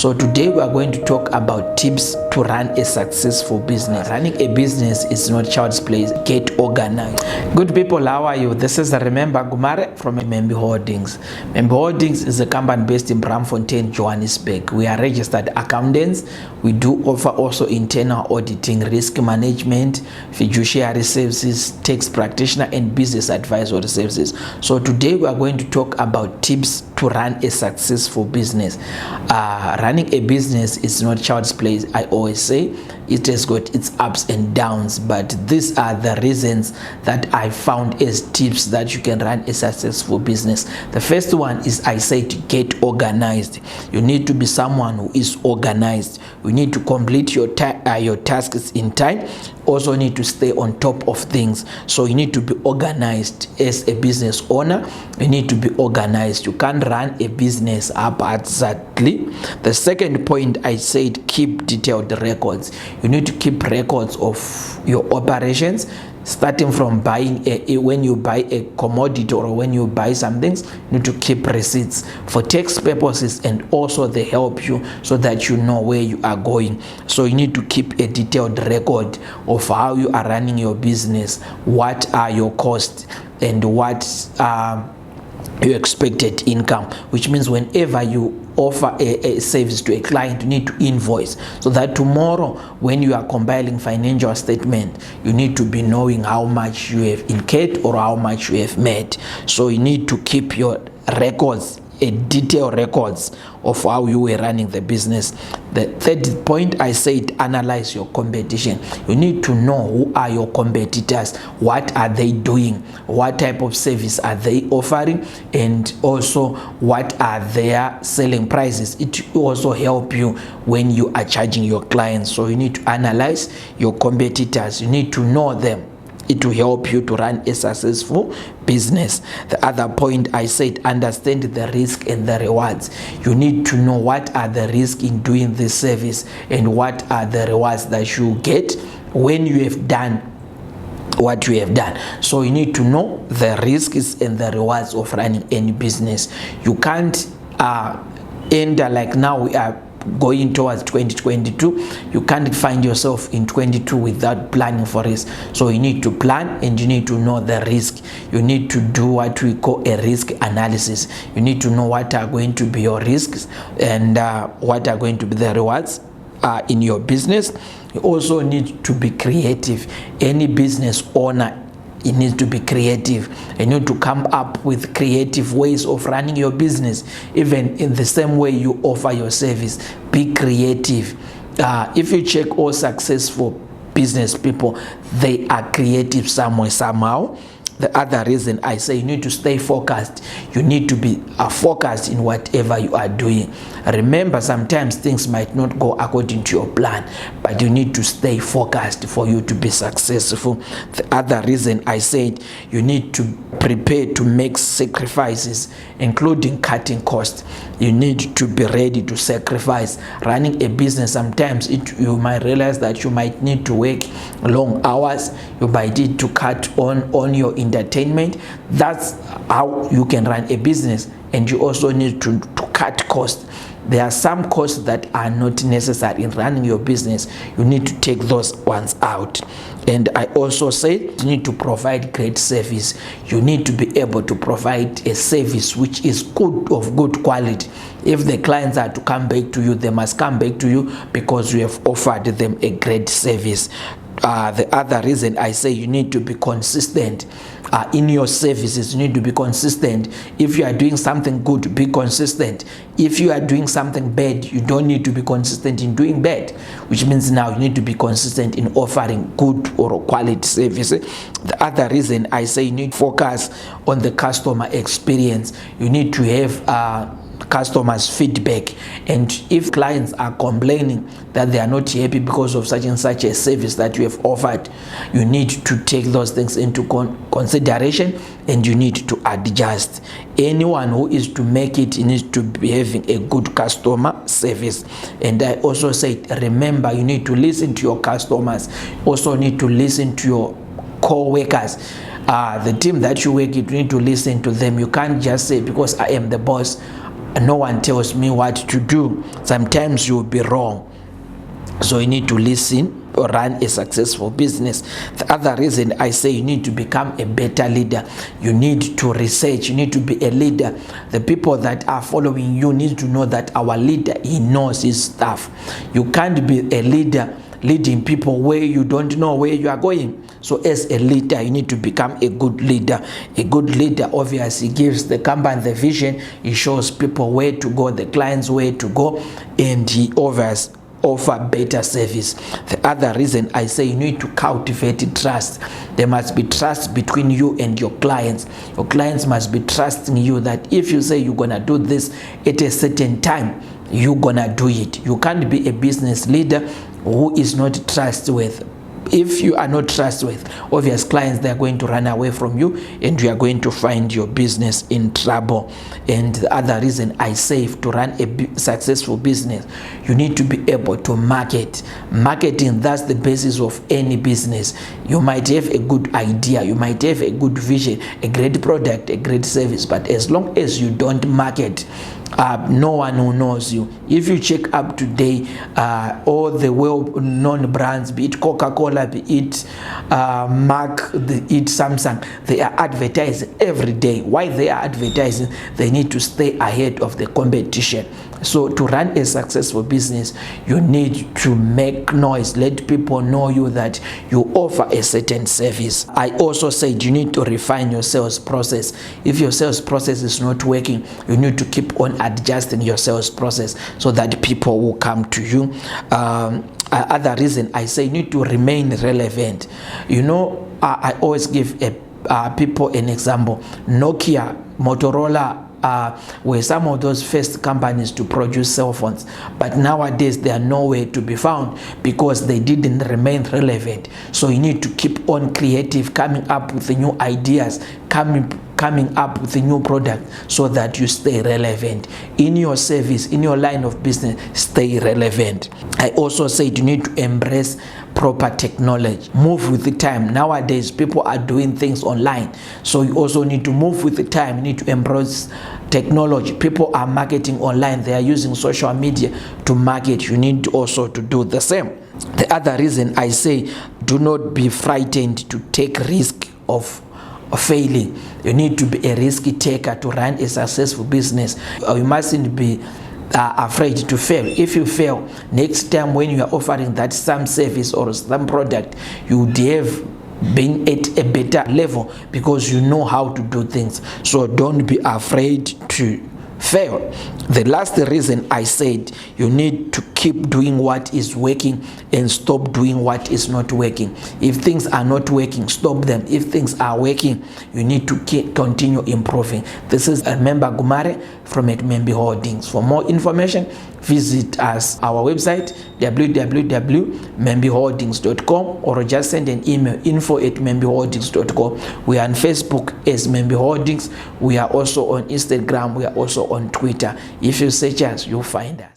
So today we are going to talk about tips to run a successful business. Running a business is not child's play. Get organized. Good people, how are you? This is Remember Gumare from Membi Holdings. Membi Holdings is a company based in Braamfontein, Johannesburg. We are registered accountants. We do offer also internal auditing, risk management, fiduciary services, tax practitioner, and business advisory services. So today we are going to talk about tips to run a successful business. Running a business is not child's play. I always say it has got its ups and downs, but these are the reasons that I found as tips that you can run a successful business. The first one is, I say, to get organized. You need to be someone who is organized. You need to complete your tasks in time. Also need to stay on top of things. So you need to be organized as a business owner. You need to be organized. You can't run a business haphazardly. The second point, I said, keep detailed records. You need to keep records of your operations, starting from buying when you buy a commodity or when you buy some things. You need to keep receipts for tax purposes, and also they help you so that you know where you are going. So you need to keep a detailed record of how you are running your business, what are your costs, and what your expected income, which means whenever you offer a service to a client, you need to invoice, so that tomorrow when you are compiling financial statement, you need to be knowing how much you have incurred or how much you have made. So you need to keep your records, detailed records of how you were running the business. The third point, I said, analyze your competition. You need to know who are your competitors, what are they doing, what type of service are they offering, and also what are their selling prices. It will also help you when you are charging your clients. So you need to analyze your competitors. You need to know them. It will help you to run a successful business. The other point, I said, understand the risk and the rewards. You need to know what are the risks in doing this service and what are the rewards that you get when you have done what you have done. So you need to know the risks and the rewards of running any business. You can't enter like now we are going towards 2022. You can't find yourself in 22 without planning for risk. So you need to plan, and you need to know the risk. You need to do what we call a risk analysis. You need to know what are going to be your risks and what are going to be the rewards in your business. You also need to be creative. Any business owner, you need to be creative. You need to come up with creative ways of running your business. Even in the same way you offer your service, be creative. If you check all successful business people, they are creative somewhere, somehow. The other reason, I say, you need to stay focused. You need to be focused in whatever you are doing. Remember, sometimes things might not go according to your plan, but you need to stay focused for you to be successful. The other reason, I said, you need to prepare to make sacrifices, including cutting costs. You need to be ready to sacrifice. Running a business, sometimes you might realize that you might need to work long hours. You might need to cut on your entertainment. That's how you can run a business. And you also need to cut costs. There are some costs that are not necessary in running your business. You need to take those ones out. And I also say you need to provide great service. You need to be able to provide a service which is of good quality. If the clients are to come back to you, they must come back to you because you have offered them a great service. The other reason, I say, you need to be consistent in your services. You need to be consistent. If you are doing something good, be consistent. If you are doing something bad, you don't need to be consistent in doing bad, which means now you need to be consistent in offering good or quality service. The other reason, I say, you need to focus on the customer experience. You need to have customers' feedback, and if clients are complaining that they are not happy because of such and such a service that you have offered, you need to take those things into consideration, and you need to adjust. Anyone who is to make it needs to be having a good customer service. And I also say, remember, you need to listen to your customers. Also need to listen to your co-workers. The team that you work with, you need to listen to them. You can't just say, because I am the boss, no one tells me what to do. Sometimes you'll be wrong. So you need to listen or run a successful business. The other reason I say you need to become a better leader, you need to research, you need to be a leader. The people that are following you need to know that our leader, he knows his stuff. You can't be a leader leading people where you don't know where you are going. So as a leader, you need to become a good leader. A good leader obviously gives the company the vision. He shows people where to go, the clients where to go, and he offer better service. The other reason I say you need to cultivate trust. There must be trust between you and your clients. Your clients must be trusting you that if you say you're gonna do this at a certain time, you're gonna do it. You can't be a business leader who is not trustworthy. If you are not trustworthy, obvious clients, they are going to run away from you, and you are going to find your business in trouble. And the other reason I say, to run a successful business, you need to be able to market. Marketing, that's the basis of any business. You might have a good idea, you might have a good vision, a great product, a great service, but as long as you don't market, no one who knows you. If you check up today, all the well-known brands, be it Coca-Cola, be it Mac, be it Samsung, they are advertising every day. Why they are advertising? They need to stay ahead of the competition. So to run a successful business, you need to make noise. Let people know you that you offer a certain service. I also said you need to refine your sales process. If your sales process is not working, you need to keep on adjusting your sales process so that people will come to you. Other reason I say you need to remain relevant. You know, I always give people an example. Nokia, Motorola, were some of those first companies to produce cell phones, but nowadays they are nowhere to be found because they didn't remain relevant. So you need to keep on creative, coming up with the new ideas, coming up with a new product so that you stay relevant in your service, in your line of business. Stay relevant. I also said you need to embrace proper technology. Move with the time. Nowadays people are doing things online, so you also need to move with the time. You need to embrace technology. People are marketing online, they are using social media to market. You need also to do the same. The other reason I say, do not be frightened to take risk of failing. You need to be a risk taker to run a successful business. You mustn't be afraid to fail. If you fail, next time when you are offering that some service or some product, you would have been at a better level because you know how to do things. So don't be afraid to fail. The last reason I said you need to keep doing what is working and stop doing what is not working. If things are not working, stop them. If things are working, you need to continue improving. This is member Gumare from Membi Holdings. For more information, visit us our website www.membiholdings.com or just send an email info@membiholdings.com. We are on Facebook as Membi Holdings. We are also on Instagram. We are also on Twitter. If you search us, you'll find us.